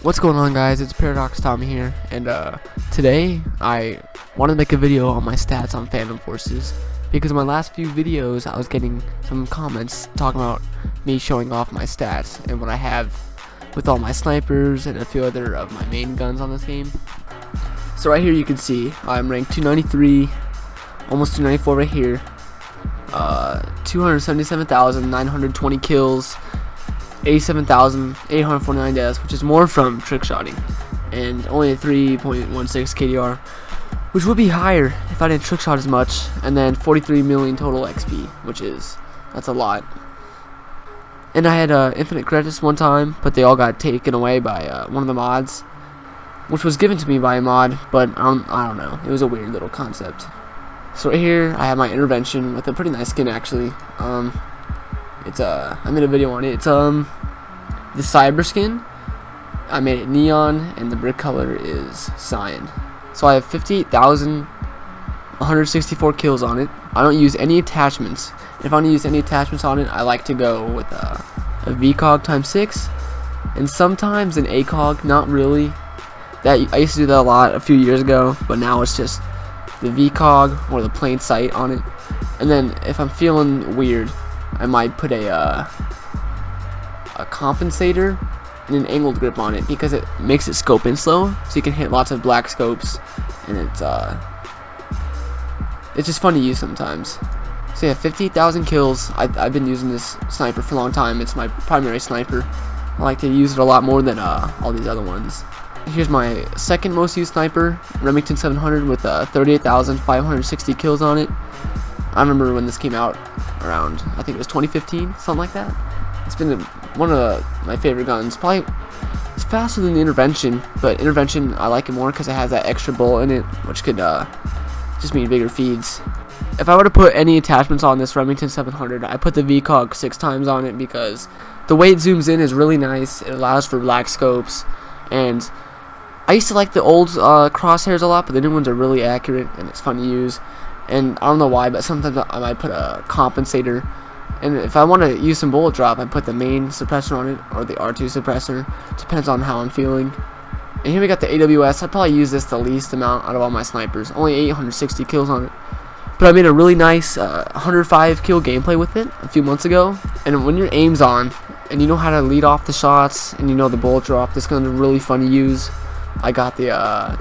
What's going on, guys? It's Paradox Tommy here, and today I wanted to make a video on my stats on Phantom Forces, because in my last few videos I was getting some comments talking about me showing off my stats and what I have with all my snipers and a few other of my main guns on this game. So right here you can see I'm ranked 293, almost 294 right here, 277,920 kills, 87,849 deaths, which is more from trick shotting, and only a 3.16 KDR, which would be higher if I didn't trick shot as much, and then 43 million total XP, that's a lot. And I had infinite credits one time, but they all got taken away by one of the mods, which was given to me by a mod, but I don't know, it was a weird little concept. So right here I have my intervention with a pretty nice skin actually. I made a video on it. It's the cyber skin. I made it neon, and the brick color is cyan. So I have 58,164 kills on it. I don't use any attachments. If I don't use any attachments on it, I like to go with a VCOG ×6, and sometimes an ACOG. Not really. I used to do that a lot a few years ago, but now it's just the VCOG or the plain sight on it. And then if I'm feeling weird, I might put a compensator and an angled grip on it, because it makes it scope in slow, so you can hit lots of black scopes, and it's just fun to use sometimes. So yeah, 58,000 kills. I've been using this sniper for a long time. It's my primary sniper. I like to use it a lot more than all these other ones. Here's my second most used sniper, Remington 700, with 38,560 kills on it. I remember when this came out around, I think it was 2015, something like that. It's been one of my favorite guns. Probably it's faster than the intervention, but intervention I like it more because it has that extra bullet in it, which could just mean bigger feeds. If I were to put any attachments on this Remington 700, I put the VCOG 6 times on it, because the way it zooms in is really nice. It allows for black scopes, and I used to like the old crosshairs a lot, but the new ones are really accurate and it's fun to use. And I don't know why, but sometimes I might put a compensator, and if I want to use some bullet drop, I put the main suppressor on it, or the R2 suppressor. Depends on how I'm feeling. And here we got the AWS. I probably use this the least amount out of all my snipers, only 860 kills on it. But I made a really nice 105 kill gameplay with it a few months ago. And when your aim's on, and you know how to lead off the shots, and you know the bullet drop, this gun is really fun to use. I got the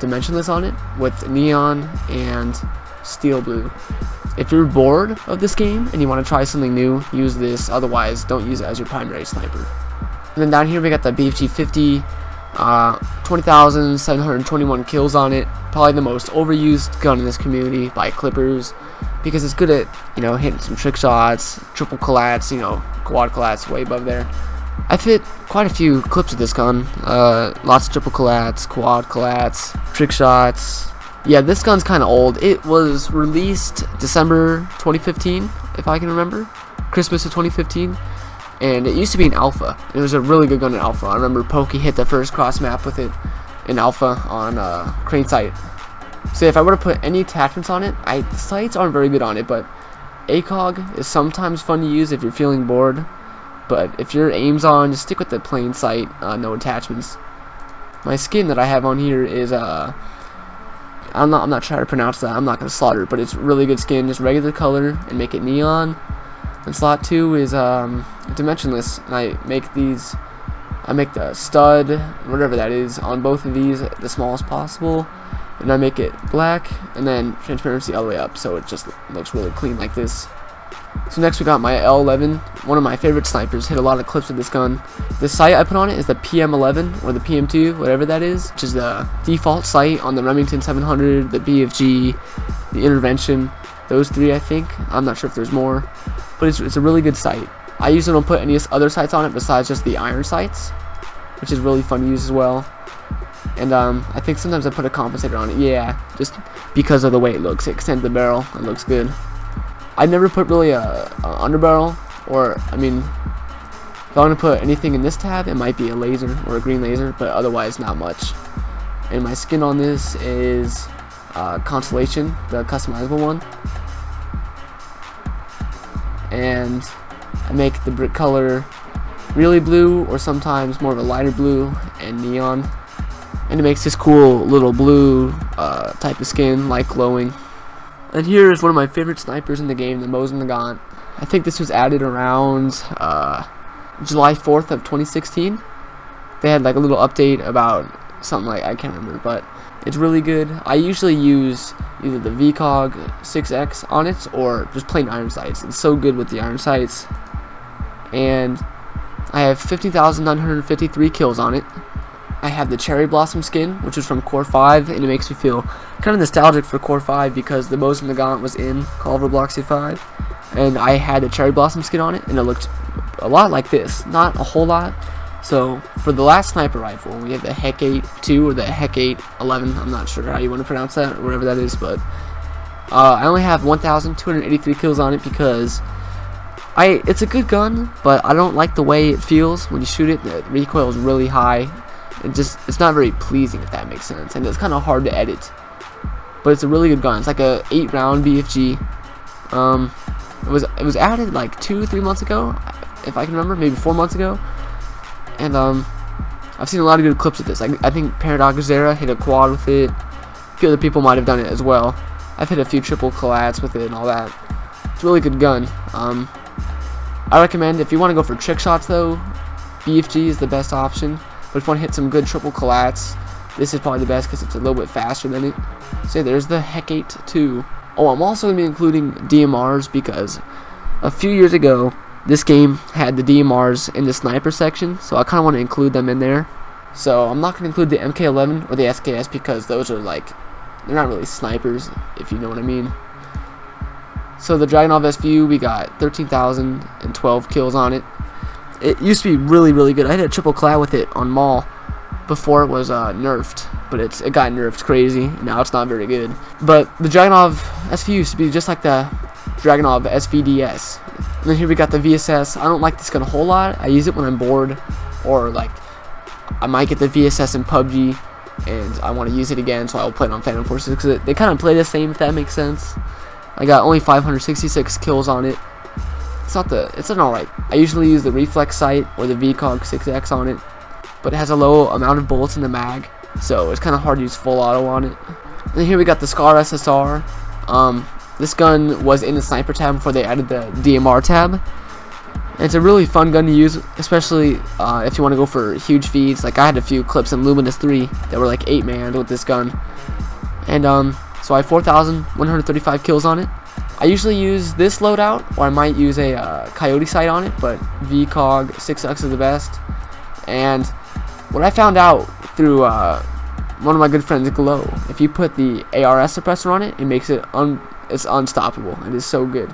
dimensionless on it with neon and steel blue. If you're bored of this game and you want to try something new, use this. Otherwise, don't use it as your primary sniper. And then down here we got the BFG 50, 20,721 kills on it. Probably the most overused gun in this community by clippers, because it's good at, hitting some trick shots, triple collats, quad collats way above there. I fit quite a few clips of this gun. Lots of triple collats, quad collats, trick shots. Yeah, this gun's kind of old. It was released December 2015, if I can remember. Christmas of 2015. And it used to be an alpha. It was a really good gun in alpha. I remember Pokey hit the first cross map with it in alpha on Crane Sight. So if I were to put any attachments on it, the sights aren't very good on it, but ACOG is sometimes fun to use if you're feeling bored. But if your aim's on, just stick with the plain sight, no attachments. My skin that I have on here is I'm not trying to pronounce that. I'm not gonna slaughter it, but it's really good skin, just regular color, and make it neon. And slot 2 is dimensionless, and I make the stud, whatever that is, on both of these the smallest possible, and I make it black, and then transparency all the way up, so it just looks really clean like this. So next we got my L11, one of my favorite snipers. Hit a lot of clips with this gun. The sight I put on it is the PM11 or the PM2, whatever that is, which is the default sight on the Remington 700, the BFG, the intervention. Those 3, I think. I'm not sure if there's more, but it's a really good sight. I usually don't put any other sights on it besides just the iron sights, which is really fun to use as well. And I think sometimes I put a compensator on it. Yeah, just because of the way it looks. It extends the barrel. It looks good. I never put really a underbarrel, or I mean, if I want to put anything in this tab, it might be a laser or a green laser, but otherwise not much. And my skin on this is Constellation, the customizable one. And I make the brick color really blue, or sometimes more of a lighter blue and neon. And it makes this cool little blue type of skin, like glowing. And here is one of my favorite snipers in the game, the Mosin Nagant. I think this was added around July 4th of 2016. They had like a little update about something, like I can't remember, but it's really good. I usually use either the VCOG 6X on it or just plain iron sights. It's so good with the iron sights. And I have 50,953 kills on it. I have the Cherry Blossom skin, which is from Core 5, and it makes me feel kind of nostalgic for Core 5 because the Mosin Nagant was in Call of Robloxia 5, and I had the Cherry Blossom skin on it, and it looked a lot like this, not a whole lot. So for the last sniper rifle, we have the Hek 8 2 or the Hek 8 11. I'm not sure how you want to pronounce that or whatever that is, but I only have 1,283 kills on it because it's a good gun, but I don't like the way it feels when you shoot it. The recoil is really high. It's not very pleasing, if that makes sense, and it's kind of hard to edit. But it's a really good gun. It's like a 8-round BFG. It was added like 2-3 months ago, if I can remember, maybe 4 months ago. And I've seen a lot of good clips with this. I think Paradox Zera hit a quad with it. A few other people might have done it as well. I've hit a few triple collats with it and all that. It's a really good gun. I recommend, if you want to go for trick shots though, BFG is the best option. But if you want to hit some good triple collats, this is probably the best because it's a little bit faster than it. So there's the Hek 8 2. Oh, I'm also going to be including DMRs because a few years ago, this game had the DMRs in the sniper section, so I kind of want to include them in there. So I'm not going to include the MK11 or the SKS because those are like, they're not really snipers, if you know what I mean. So the Dragunov SVU, we got 13,012 kills on it. It used to be really, really good. I had a triple collat with it on Mall before it was nerfed, but it got nerfed crazy. Now it's not very good. But the Dragunov SVU used to be just like the Dragunov SVDS. And then here we got the VSS. I don't like this gun a whole lot. I use it when I'm bored, or like I might get the VSS in PUBG and I want to use it again, so I'll play it on Phantom Forces because they kind of play the same, if that makes sense. I got only 566 kills on it. It's an alright. I usually use the reflex sight or the VCOG 6X on it, but it has a low amount of bullets in the mag, so it's kind of hard to use full auto on it. And here we got the Scar SSR. This gun was in the sniper tab before they added the DMR tab. And it's a really fun gun to use, especially if you want to go for huge feeds. Like I had a few clips in Luminous 3 that were like 8-man with this gun. And so I have 4,135 kills on it. I usually use this loadout, or I might use a Coyote sight on it, but VCOG 6X is the best. And what I found out through one of my good friends, Glow, if you put the ARS suppressor on it, it makes it it's unstoppable. It is so good.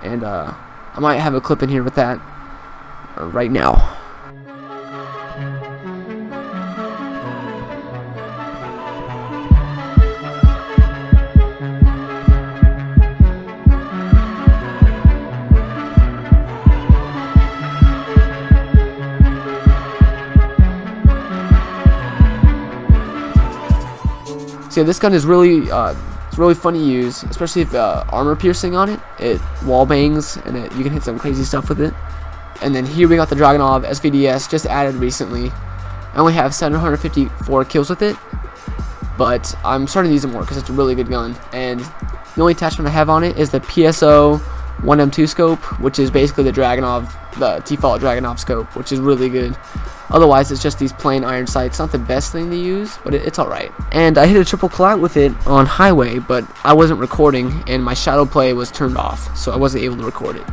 And I might have a clip in here with that right now. So yeah, this gun is really it's really fun to use, especially if armor piercing on it. It wall bangs and you can hit some crazy stuff with it. And then here we got the Dragunov SVDS, just added recently. I only have 754 kills with it, but I'm starting to use it more because it's a really good gun. And the only attachment I have on it is the PSO 1M2 scope, which is basically the default Dragunov scope, which is really good. Otherwise, it's just these plain iron sights. Not the best thing to use, but it's alright. And I hit a triple collat with it on Highway, but I wasn't recording, and my shadow play was turned off, so I wasn't able to record it.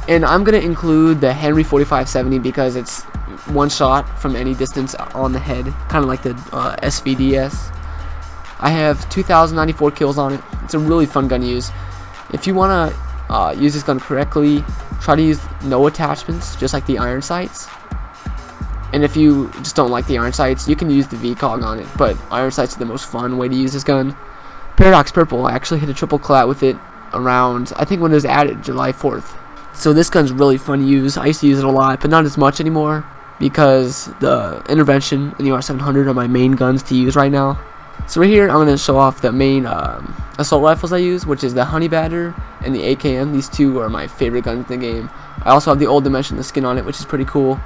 And I'm going to include the Henry 4570 because it's one shot from any distance on the head, kind of like the SVDS. I have 2,094 kills on it. It's a really fun gun to use. If you want to use this gun correctly, try to use no attachments, just like the iron sights. And if you just don't like the iron sights, you can use the VCOG on it, but iron sights are the most fun way to use this gun. Paradox Purple, I actually hit a triple collat with it around, I think when it was added, July 4th. So this gun's really fun to use. I used to use it a lot, but not as much anymore because the Intervention and the R700 are my main guns to use right now. So right here, I'm going to show off the main assault rifles I use, which is the Honey Badger and the AKM. These two are my favorite guns in the game. I also have the Old Dimension, the skin on it, which is pretty cool.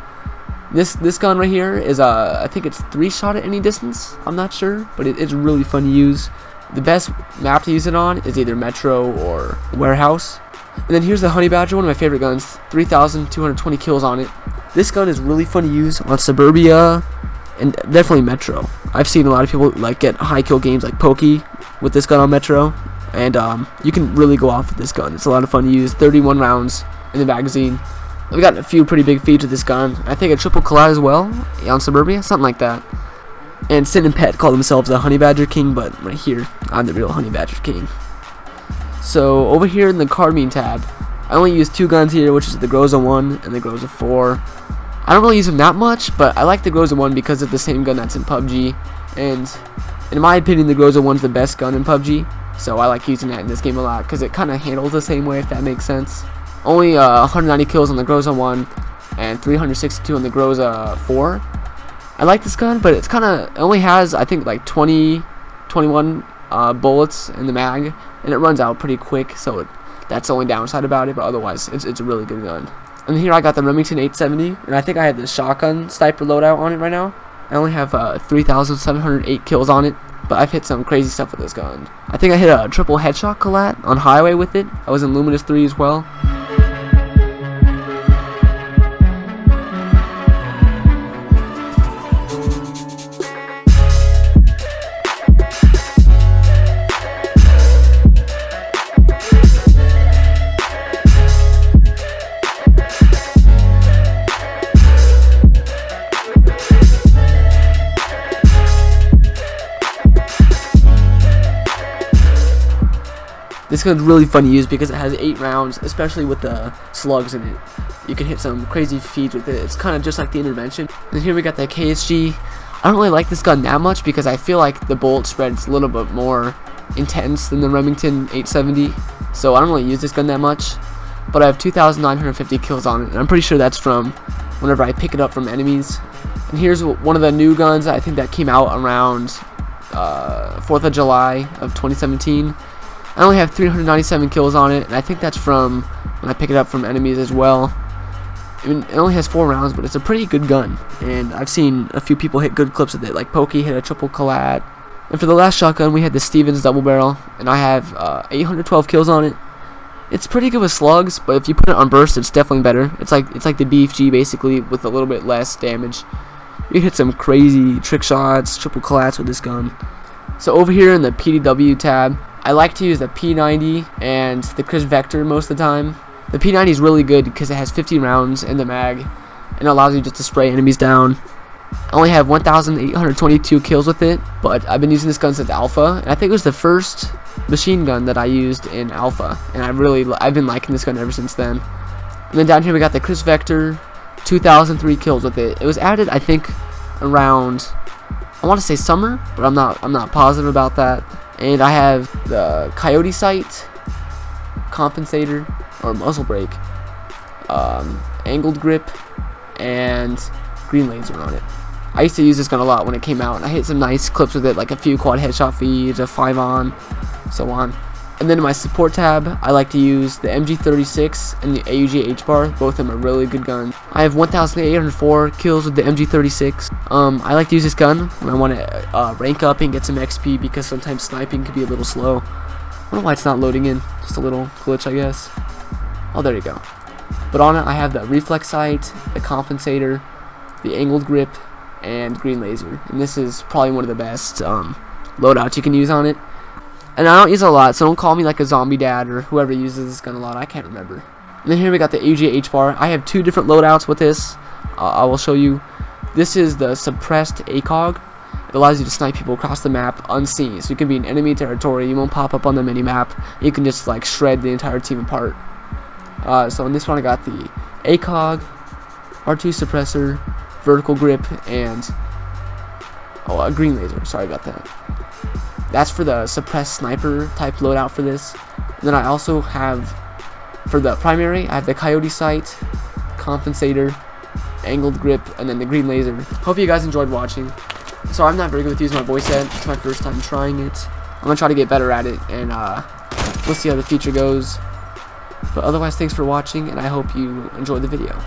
This gun right here is I think it's 3-shot at any distance. I'm not sure, but it's really fun to use. The best map to use it on is either Metro or Warehouse. And then here's the Honey Badger, one of my favorite guns. 3,220 kills on it. This gun is really fun to use on Suburbia and definitely Metro. I've seen a lot of people like get high kill games like Pokey with this gun on Metro, and you can really go off with this gun. It's a lot of fun to use. 31 rounds in the magazine. I've gotten a few pretty big feeds with this gun. I think a triple collide as well on Suburbia, something like that. And Sin and Pet call themselves the Honey Badger King, but right here, I'm the real Honey Badger King. So over here in the Carbine tab, I only use 2 guns here, which is the Groza 1 and the Groza 4. I don't really use them that much, but I like the Groza 1 because it's the same gun that's in PUBG, and in my opinion, the Groza 1's the best gun in PUBG, so I like using that in this game a lot because it kind of handles the same way, if that makes sense. Only 190 kills on the Groza 1 and 362 on the Groza 4. I like this gun, but it's it only has, I think, like 21 bullets in the mag, and it runs out pretty quick, so that's the only downside about it, but otherwise, it's a really good gun. And here I got the Remington 870, and I think I have the shotgun sniper loadout on it right now. I only have 3,708 kills on it, but I've hit some crazy stuff with this gun. I think I hit a triple headshot collat on Highway with it. I was in Luminous 3 as well. This gun's really fun to use because it has 8 rounds, especially with the slugs in it. You can hit some crazy feeds with it. It's kind of just like the Intervention. And here we got the KSG. I don't really like this gun that much because I feel like the bullet spread's a little bit more intense than the Remington 870. So I don't really use this gun that much. But I have 2,950 kills on it, and I'm pretty sure that's from whenever I pick it up from enemies. And here's one of the new guns I think that came out around 4th of July of 2017. I only have 397 kills on it, and I think that's from when I pick it up from enemies as well. I mean, it only has 4 rounds, but it's a pretty good gun, and I've seen a few people hit good clips with it, like Pokey hit a triple collat. And for the last shotgun, we had the Stevens double barrel, and I have 812 kills on it. It's pretty good with slugs, but if you put it on burst, it's definitely better. It's like the BFG basically with a little bit less damage. You can hit some crazy trick shots, triple collats with this gun. So over here in the PDW tab, I like to use the P90 and the Chris Vector most of the time. The P90 is really good because it has 50 rounds in the mag and allows you just to spray enemies down. I only have 1,822 kills with it, but I've been using this gun since Alpha, and I think it was the first machine gun that I used in Alpha, and I've been liking this gun ever since then. And then down here we got the Chris Vector, 2,003 kills with it. It was added, I think, around, I want to say summer, but I'm not positive about that. And I have the Coyote Sight, Compensator, or Muzzle Brake, Angled Grip, and Green Laser on it. I used to use this gun a lot when it came out, and I hit some nice clips with it, like a few quad headshot feeds, a 5-on, so on. And then in my support tab, I like to use the MG36 and the AUG H-Bar. Both of them are really good guns. I have 1,804 kills with the MG36. I like to use this gun when I want to rank up and get some XP because sometimes sniping can be a little slow. I don't know why it's not loading in. Just a little glitch, I guess. Oh, there you go. But on it, I have the Reflex Sight, the Compensator, the Angled Grip, and Green Laser. And this is probably one of the best loadouts you can use on it. And I don't use it a lot, so don't call me like a zombie dad or whoever uses this gun a lot. I can't remember. And then here we got the AUG H-Bar. I have 2 different loadouts with this. I will show you. This is the suppressed ACOG. It allows you to snipe people across the map unseen. So you can be in enemy territory. You won't pop up on the mini-map. You can just like shred the entire team apart. So in this one I got the ACOG, R2 suppressor, vertical grip, and a green laser. Sorry about that. That's for the suppressed sniper type loadout for this. And then I also have, for the primary, I have the Coyote sight, compensator, angled grip, and then the green laser. Hope you guys enjoyed watching. Sorry, I'm not very good with using my voice yet. It's my first time trying it. I'm gonna try to get better at it, and we'll see how the future goes. But otherwise, thanks for watching, and I hope you enjoyed the video.